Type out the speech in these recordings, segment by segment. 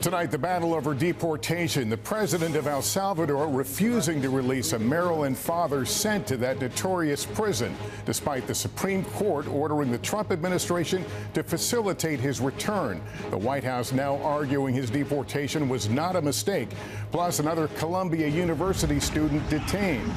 Tonight, the battle over deportation. The president of El Salvador refusing to release a Maryland father sent to that notorious prison, despite the Supreme Court ordering the Trump administration to facilitate his return. The White House now arguing his deportation was not a mistake. Plus, another Columbia University student detained.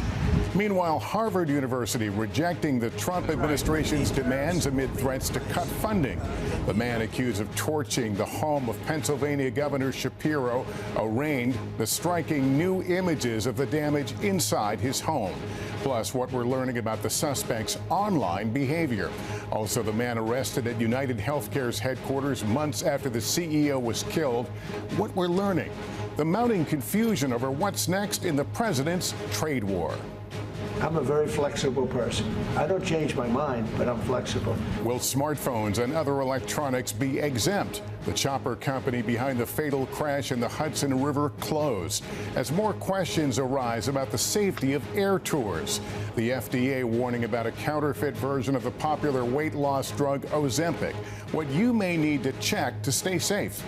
Meanwhile, Harvard University rejecting the Trump administration's demands amid threats to cut funding. The man accused of torching the home of Pennsylvania Governor Shapiro arraigned the striking new images of the damage inside his home. Plus, what we're learning about the suspect's online behavior. Also, the man arrested at United Healthcare's headquarters months after the CEO was killed. What we're learning. The mounting confusion over what's next in the president's trade war. I'm a very flexible person. I don't change my mind, but I'm flexible. Will smartphones and other electronics be exempt? The chopper company behind the fatal crash in the Hudson River closed as more questions arise about the safety of air tours. The FDA warning about a counterfeit version of the popular weight loss drug Ozempic, what you may need to check to stay safe.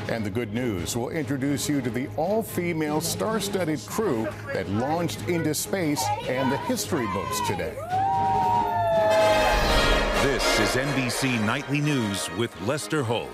And the good news, we'll introduce you to the all-female star-studded crew that launched into space and the history books today. This is NBC Nightly News with Lester Holt.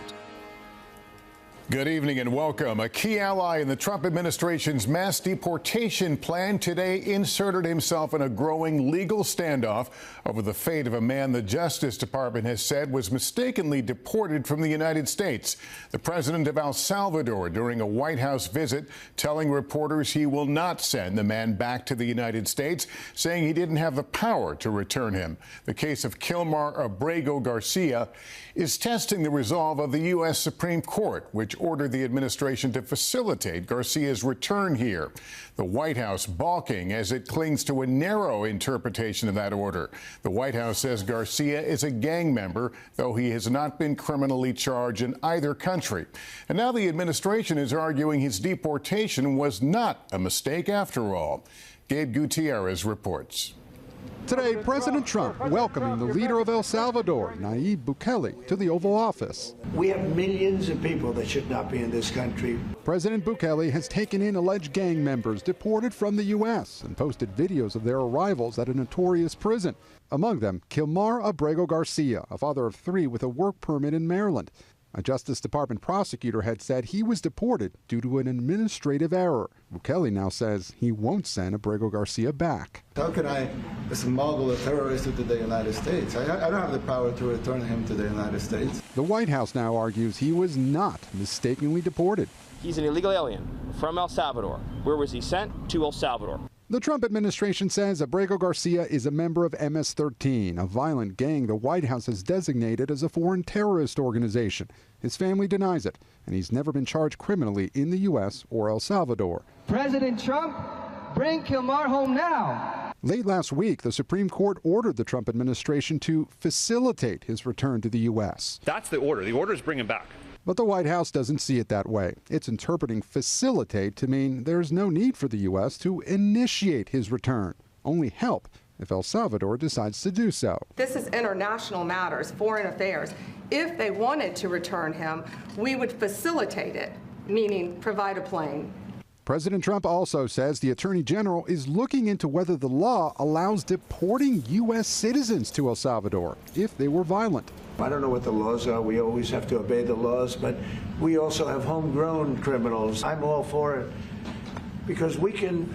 Good evening and welcome. A key ally in the Trump administration's mass deportation plan today inserted himself in a growing legal standoff over the fate of a man the Justice Department has said was mistakenly deported from the United States. The president of El Salvador during a White House visit telling reporters he will not send the man back to the United States, saying he didn't have the power to return him. The case of Kilmar Abrego Garcia is testing the resolve of the U.S. Supreme Court, which ordered the administration to facilitate Garcia's return here. The White House balking as it clings to a narrow interpretation of that order. The White House says Garcia is a gang member, though he has not been criminally charged in either country. And now the administration is arguing his deportation was not a mistake after all. Gabe Gutierrez reports. Today, President Trump welcoming the leader of El Salvador, Nayib Bukele, to the Oval Office. We have millions of people that should not be in this country. President Bukele has taken in alleged gang members deported from the U.S. and posted videos of their arrivals at a notorious prison. Among them, Kilmar Abrego Garcia, a father of three with a work permit in Maryland. A Justice Department prosecutor had said he was deported due to an administrative error. Bukele now says he won't send Abrego Garcia back. How can I smuggle a terrorist into the United States? I don't have the power to return him to the United States. The White House now argues he was not mistakenly deported. He's an illegal alien from El Salvador. Where was he sent? To El Salvador. The Trump administration says Abrego Garcia is a member of MS-13, a violent gang the White House has designated as a foreign terrorist organization. His family denies it, and he's never been charged criminally in the U.S. or El Salvador. President Trump, bring Kilmar home now. Late last week, the Supreme Court ordered the Trump administration to facilitate his return to the U.S. That's the order. The order is bring him back. But the White House doesn't see it that way. It's interpreting facilitate to mean there's no need for the U.S. to initiate his return, only help if El Salvador decides to do so. This is international matters, foreign affairs. If they wanted to return him, we would facilitate it, meaning provide a plane. President Trump also says the Attorney General is looking into whether the law allows deporting U.S. citizens to El Salvador if they were violent. I don't know what the laws are. We always have to obey the laws, but we also have homegrown criminals. I'm all for it because we can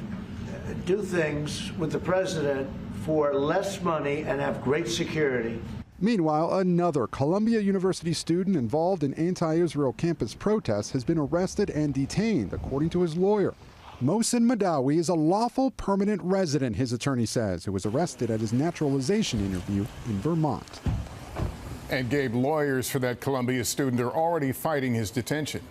do things with the president for less money and have great security. Meanwhile, another Columbia University student involved in anti-Israel campus protests has been arrested and detained, according to his lawyer. Mohsen Madawi is a lawful permanent resident, his attorney says, who was arrested at his naturalization interview in Vermont. And Gabe, lawyers for that Columbia student are already fighting his detention.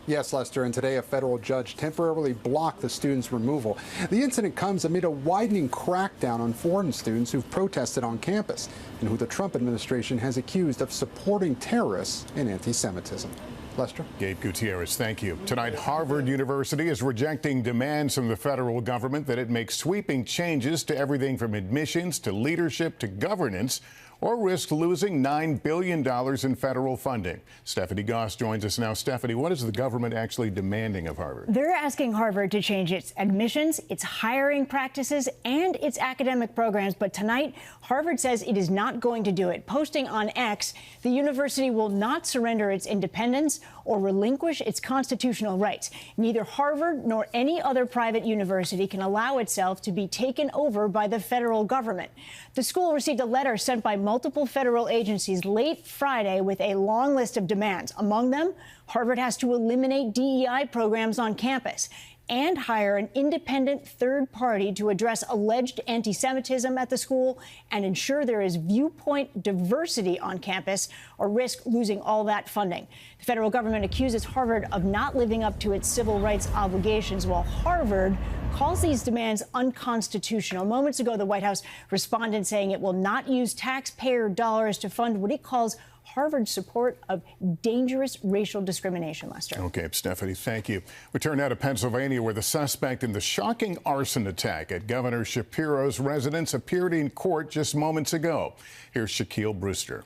Yes, Lester, and today a federal judge temporarily blocked the student's removal. The incident comes amid a widening crackdown on foreign students who've protested on campus and who the Trump administration has accused of supporting terrorists and anti-Semitism. Lester? Gabe Gutierrez, thank you. Tonight, Harvard University is rejecting demands from the federal government that it make sweeping changes to everything from admissions to leadership to governance, or risk losing $9 billion in federal funding. Stephanie Goss joins us now. Stephanie, what is the government actually demanding of Harvard? They're asking Harvard to change its admissions, its hiring practices, and its academic programs. But tonight, Harvard says it is not going to do it. Posting on X, the university will not surrender its independence or relinquish its constitutional rights. Neither Harvard nor any other private university can allow itself to be taken over by the federal government. The school received a letter sent by multiple federal agencies late Friday with a long list of demands. Among them, Harvard has to eliminate DEI programs on campus and hire an independent third party to address alleged anti-Semitism at the school and ensure there is viewpoint diversity on campus, or risk losing all that funding. The federal government accuses Harvard of not living up to its civil rights obligations, while Harvard calls these demands unconstitutional. Moments ago, the White House responded saying it will not use taxpayer dollars to fund what it calls Harvard's support of dangerous racial discrimination, Lester. Okay, Stephanie, thank you. We turn now to Pennsylvania, where the suspect in the shocking arson attack at Governor Shapiro's residence appeared in court just moments ago. Here's Shaquille Brewster.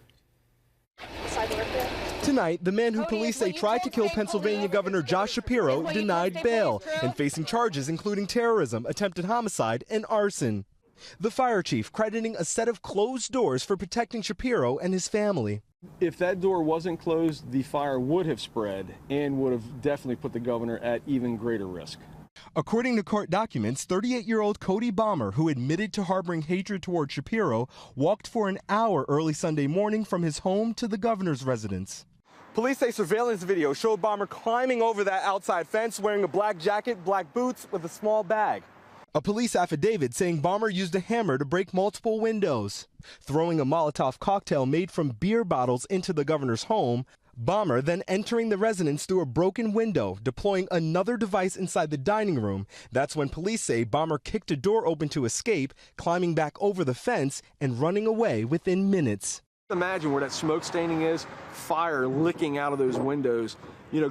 Tonight, the man who police say tried to kill Pennsylvania Governor Josh Shapiro denied bail and facing charges including terrorism, attempted homicide, and arson. The fire chief crediting a set of closed doors for protecting Shapiro and his family. If that door wasn't closed, the fire would have spread and would have definitely put the governor at even greater risk. According to court documents, 38-year-old Cody Bomber, who admitted to harboring hatred toward Shapiro, walked for an hour early Sunday morning from his home to the governor's residence. Police say surveillance video showed Bomber climbing over that outside fence wearing a black jacket, black boots with a small bag. A police affidavit saying Bomber used a hammer to break multiple windows. Throwing a Molotov cocktail made from beer bottles into the governor's home, Bomber then entering the residence through a broken window, deploying another device inside the dining room. That's when police say Bomber kicked a door open to escape, climbing back over the fence and running away within minutes. Imagine where that smoke staining is, fire licking out of those windows,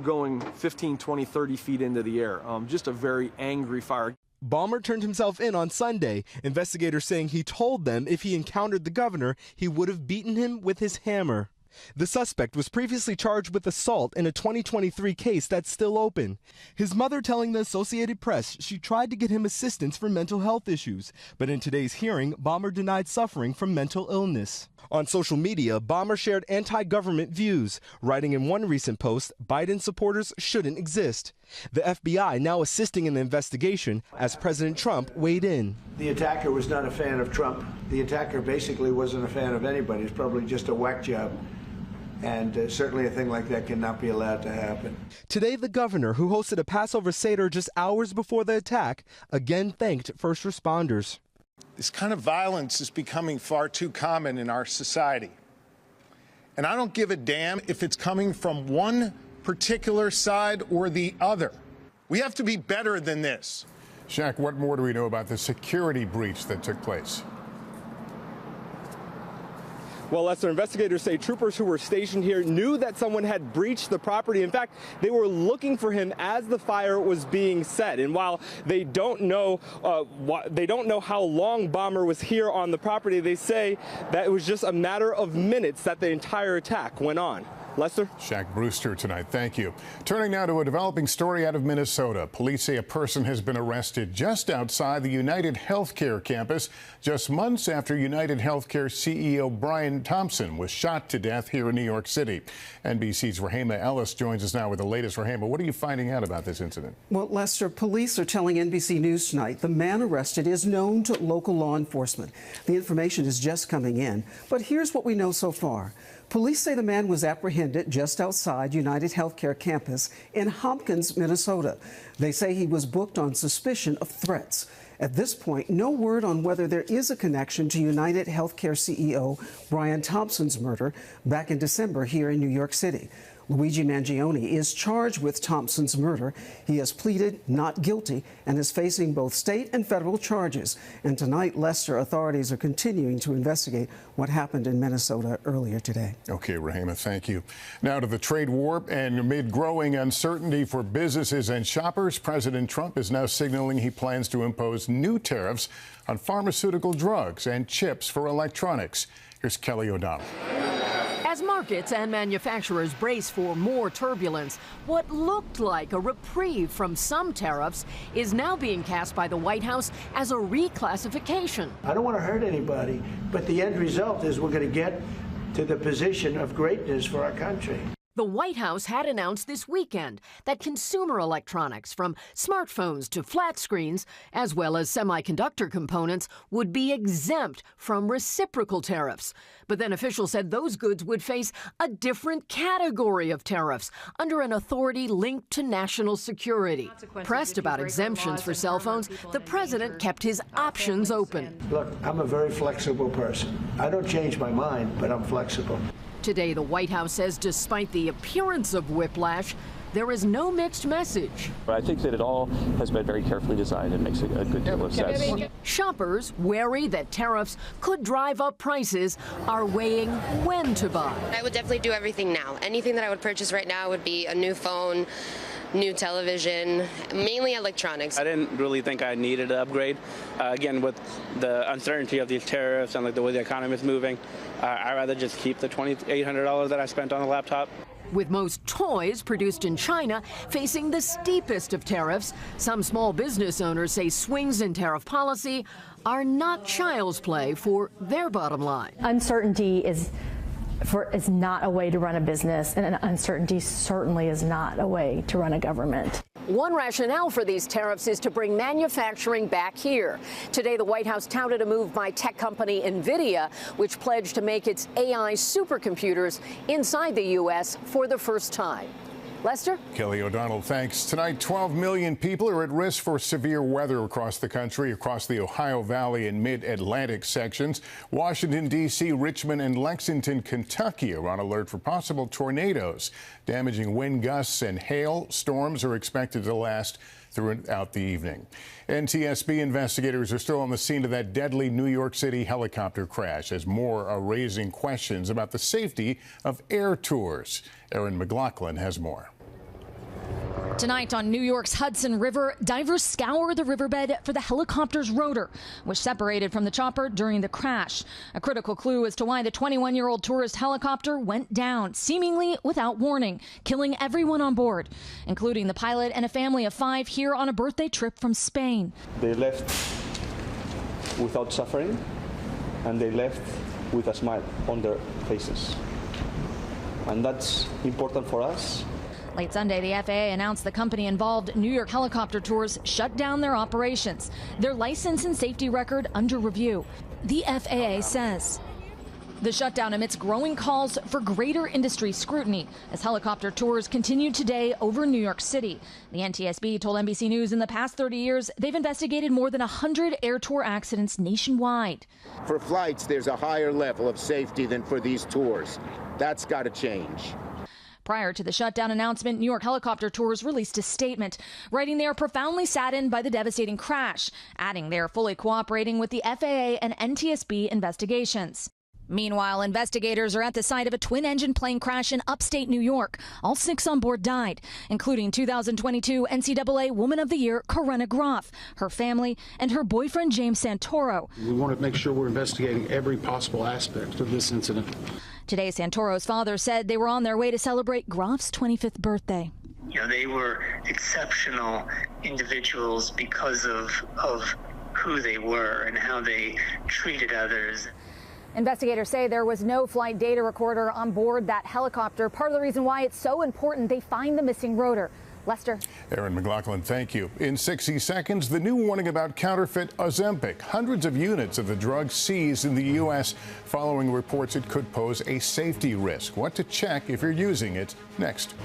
going 15, 20, 30 feet into the air. Just a very angry fire. Bomber turned himself in on Sunday, investigators saying he told them if he encountered the governor, he would have beaten him with his hammer. The suspect was previously charged with assault in a 2023 case that's still open. His mother telling the Associated Press she tried to get him assistance for mental health issues, but in today's hearing, Bomber denied suffering from mental illness. On social media, Bomber shared anti-government views, writing in one recent post, Biden supporters shouldn't exist. The FBI now assisting in the investigation as President Trump weighed in. The attacker was not a fan of Trump. The attacker basically wasn't a fan of anybody. It's probably just a whack job. And certainly a thing like that cannot be allowed to happen. Today, the governor, who hosted a Passover Seder just hours before the attack, again thanked first responders. This kind of violence is becoming far too common in our society. And I don't give a damn if it's coming from one particular side or the other. We have to be better than this. Shaq, what more do we know about the security breach that took place? Well, Lester, investigators say troopers who were stationed here knew that someone had breached the property. In fact, they were looking for him as the fire was being set. And while they don't know how long Bomber was here on the property, they say that it was just a matter of minutes that the entire attack went on. Lester? Shaq Brewster tonight. Thank you. Turning now to a developing story out of Minnesota. Police say a person has been arrested just outside the United Healthcare campus just months after United Healthcare CEO Brian Thompson was shot to death here in New York City. NBC's Rahema Ellis joins us now with the latest. Rahema, what are you finding out about this incident? Well, Lester, police are telling NBC News tonight the man arrested is known to local law enforcement. The information is just coming in, but here's what we know so far. Police say the man was apprehended just outside United Healthcare campus in Hopkins, Minnesota. They say he was booked on suspicion of threats. At this point, no word on whether there is a connection to United Healthcare CEO Brian Thompson's murder back in December here in New York City. Luigi Mangione is charged with Thompson's murder. He has pleaded not guilty and is facing both state and federal charges. And tonight, Lester, authorities are continuing to investigate what happened in Minnesota earlier today. Okay, Rahema, thank you. Now to the trade war, and amid growing uncertainty for businesses and shoppers, President Trump is now signaling he plans to impose new tariffs on pharmaceutical drugs and chips for electronics. Here's Kelly O'Donnell. As markets and manufacturers brace for more turbulence, what looked like a reprieve from some tariffs is now being cast by the White House as a reclassification. I don't want to hurt anybody, but the end result is we're going to get to the position of greatness for our country. The White House had announced this weekend that consumer electronics, from smartphones to flat screens, as well as semiconductor components, would be exempt from reciprocal tariffs. But then officials said those goods would face a different category of tariffs under an authority linked to national security. Pressed about exemptions for cell phones, the president kept his options open. Look, I'm a very flexible person. I don't change my mind, but I'm flexible. Today, the White House says despite the appearance of whiplash, there is no mixed message. I think that it all has been very carefully designed and makes a good deal of sense. Shoppers, wary that tariffs could drive up prices, are weighing when to buy. I would definitely do everything now. Anything that I would purchase right now would be a new phone, new television, mainly electronics. I didn't really think I needed an upgrade. Again, with the uncertainty of these tariffs and the way the economy is moving, I'd rather just keep the $2,800 that I spent on the laptop. With most toys produced in China facing the steepest of tariffs, some small business owners say swings in tariff policy are not child's play for their bottom line. Uncertainty is not a way to run a business, and uncertainty certainly is not a way to run a government. One rationale for these tariffs is to bring manufacturing back here. Today, the White House touted a move by tech company NVIDIA, which pledged to make its AI supercomputers inside the U.S. for the first time. Lester? Kelly O'Donnell, thanks. Tonight, 12 million people are at risk for severe weather across the country, across the Ohio Valley and mid-Atlantic sections. Washington, D.C., Richmond, and Lexington, Kentucky are on alert for possible tornadoes. Damaging wind gusts and hail storms are expected to last throughout the evening. NTSB investigators are still on the scene of that deadly New York City helicopter crash, as more are raising questions about the safety of air tours. Erin McLaughlin has more. Tonight on New York's Hudson River, divers scour the riverbed for the helicopter's rotor, which separated from the chopper during the crash. A critical clue as to why the 21-year-old tourist helicopter went down, seemingly without warning, killing everyone on board, including the pilot and a family of 5 here on a birthday trip from Spain. They left without suffering, and they left with a smile on their faces. And that's important for us. Late Sunday, the FAA announced the company involved, New York Helicopter Tours, shut down their operations. Their license and safety record under review, the FAA says. The shutdown amidst growing calls for greater industry scrutiny as helicopter tours continued today over New York City. The NTSB told NBC News in the past 30 years they've investigated more than 100 air tour accidents nationwide. For flights, there's a higher level of safety than for these tours. That's got to change. Prior to the shutdown announcement, New York Helicopter Tours released a statement, writing they are profoundly saddened by the devastating crash, adding they are fully cooperating with the FAA and NTSB investigations. Meanwhile, investigators are at the site of a twin-engine plane crash in upstate New York. All 6 on board died, including 2022 NCAA Woman of the Year Corinna Groff, her family, and her boyfriend James Santoro. We want to make sure we're investigating every possible aspect of this incident. Today, Santoro's father said they were on their way to celebrate Groff's 25th birthday. You know, they were exceptional individuals because of who they were and how they treated others. Investigators say there was no flight data recorder on board that helicopter. Part of the reason why it's so important they find the missing rotor. Lester. Erin McLaughlin, thank you. In 60 seconds, the new warning about counterfeit Ozempic. Hundreds of units of the drug seized in the U.S. following reports it could pose a safety risk. What to check if you're using it next.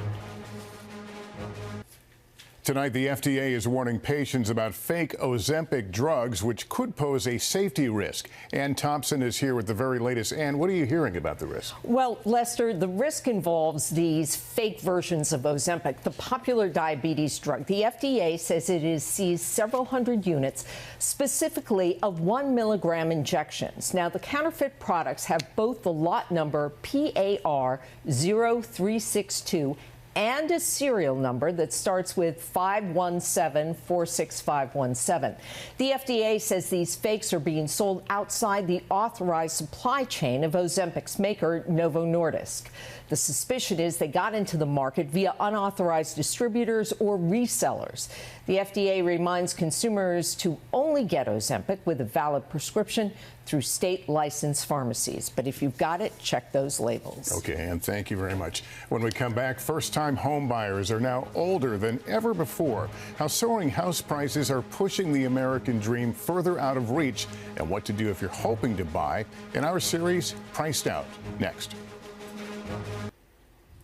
Tonight, the FDA is warning patients about fake Ozempic drugs, which could pose a safety risk. Ann Thompson is here with the very latest. Ann, what are you hearing about the risk? Well, Lester, the risk involves these fake versions of Ozempic, the popular diabetes drug. The FDA says it has seized several hundred units, specifically of 1 milligram injections. Now, the counterfeit products have both the lot number PAR 0362 and a serial number that starts with 517-46517. The FDA says these fakes are being sold outside the authorized supply chain of Ozempic's maker, Novo Nordisk. The suspicion is they got into the market via unauthorized distributors or resellers. The FDA reminds consumers to only get Ozempic with a valid prescription through state-licensed pharmacies. But if you've got it, check those labels. Okay, and thank you very much. When we come back, first-time home buyers are now older than ever before. How soaring house prices are pushing the American dream further out of reach, and what to do if you're hoping to buy in our series, Priced Out. Next.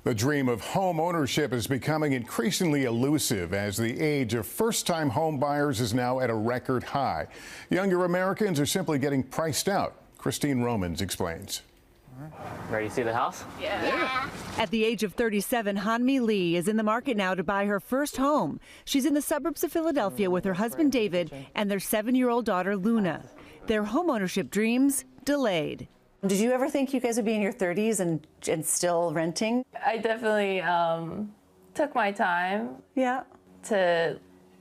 The dream of home ownership is becoming increasingly elusive as the age of first-time home buyers is now at a record high. Younger Americans are simply getting priced out. Christine Romans explains. Ready to see the house? Yeah. At the age of 37, Hanmi Lee is in the market now to buy her first home. She's in the suburbs of Philadelphia with her husband David and their 7-year-old daughter Luna. Their homeownership dreams delayed. Did you ever think you guys would be in your 30s and still renting? I definitely took my time to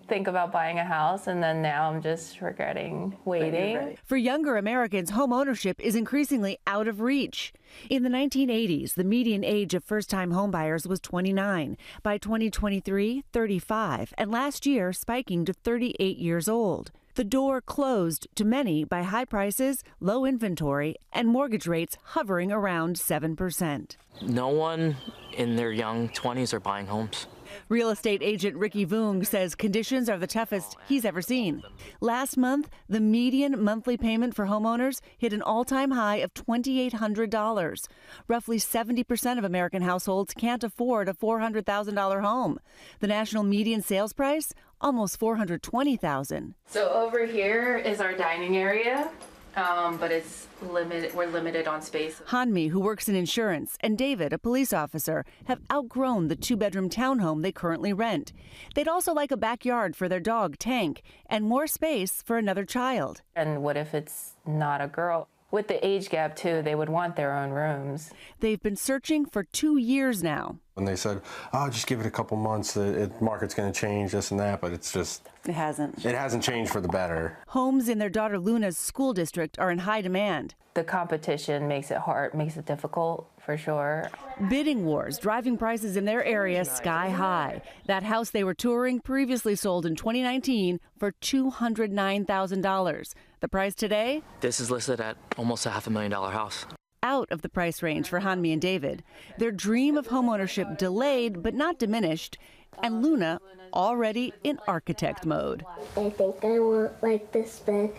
think about buying a house, and then now I'm just regretting waiting. For younger Americans, home ownership is increasingly out of reach. In the 1980s, the median age of first-time homebuyers was 29. By 2023, 35, and last year spiking to 38 years old. The door closed to many by high prices, low inventory, and mortgage rates hovering around 7%. No one in their young 20s are buying homes. Real estate agent Ricky Voong says conditions are the toughest he's ever seen. Last month, the median monthly payment for homeowners hit an all-time high of $2,800. Roughly 70% of American households can't afford a $400,000 home. The national median sales price, almost $420,000. So over here is our dining area, but it's limited. We're limited on space. Hanmi, who works in insurance, and David, a police officer, have outgrown the 2-bedroom townhome they currently rent. They'd also like a backyard for their dog, Tank, and more space for another child. And what if it's not a girl? With the age gap, too, they would want their own rooms. They've been searching for 2 years now. When they said, oh, just give it a couple months, the market's going to change, this and that, but it's just... It hasn't. It hasn't changed for the better. Homes in their daughter Luna's school district are in high demand. The competition makes it hard, makes it difficult, for sure. Bidding wars driving prices in their area sky high. That house they were touring previously sold in 2019 for $209,000. The price today? This is listed at almost a $500,000 house. Out of the price range for Hanmi and David. Their dream of homeownership delayed but not diminished, and Luna already in architect mode. I think I want like this bed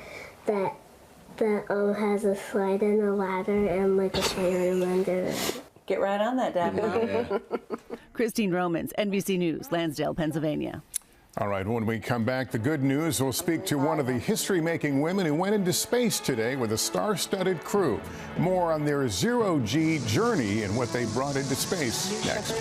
that has a slide and a ladder and like a playroom under it. Get right on that, Dad. Christine Romans, NBC News, Lansdale, Pennsylvania. All right, when we come back, the good news, we'll speak to one of the history-making women who went into space today with a star-studded crew. More on their zero-G journey and what they brought into space next.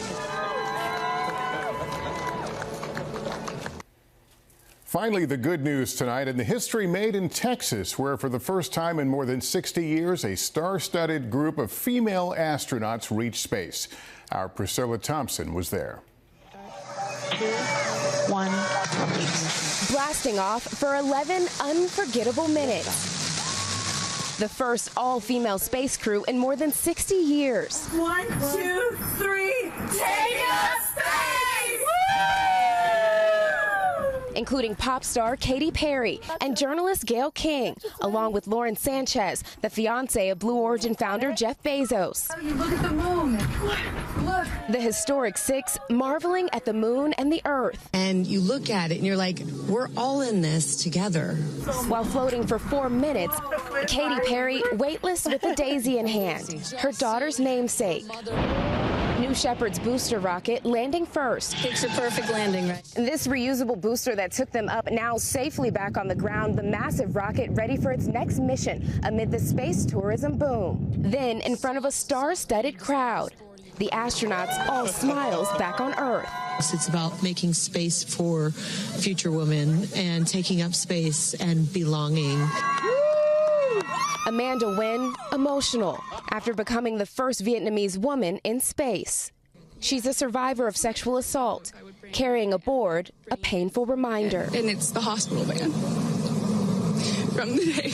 Finally, the good news tonight and the history made in Texas, where for the first time in more than 60 years, a star-studded group of female astronauts reached space. Our Priscilla Thompson was there. 2, 1. Blasting off for 11 unforgettable minutes. The first all-female space crew in more than 60 years. 1, 2, 3, take us space! Including pop star Katy Perry and journalist Gayle King, along with Lauren Sanchez, the fiancé of Blue Origin founder Jeff Bezos. Oh, you look at the moon. Look. The historic six marveling at the moon and the Earth. And you look at it and you're like, we're all in this together. While floating for 4 minutes, Katy Perry weightless with a daisy in hand, her daughter's namesake. New Shepard's booster rocket landing first. Picture perfect landing, right? This reusable booster that took them up now safely back on the ground, the massive rocket ready for its next mission amid the space tourism boom. Then, in front of a star-studded crowd, the astronauts all smiles back on Earth. It's about making space for future women and taking up space and belonging. Amanda Nguyen, emotional after becoming the first Vietnamese woman in space. She's a survivor of sexual assault, carrying aboard a painful reminder. And it's the hospital van from the day.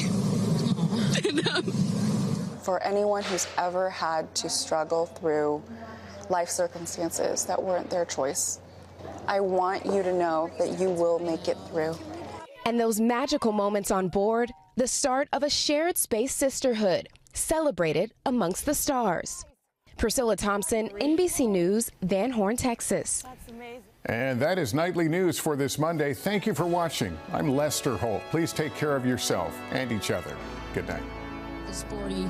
For anyone who's ever had to struggle through life circumstances that weren't their choice, I want you to know that you will make it through. And those magical moments on board, the start of a shared space sisterhood, celebrated amongst the stars. Priscilla Thompson, NBC News, Van Horn, Texas. That's amazing. And that is Nightly News for this Monday. Thank you for watching. I'm Lester Holt. Please take care of yourself and each other. Good night. The sporty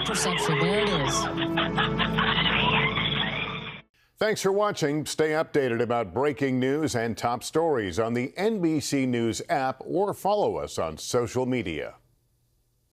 perception. There it is. Thanks for watching. Stay updated about breaking news and top stories on the NBC News app or follow us on social media.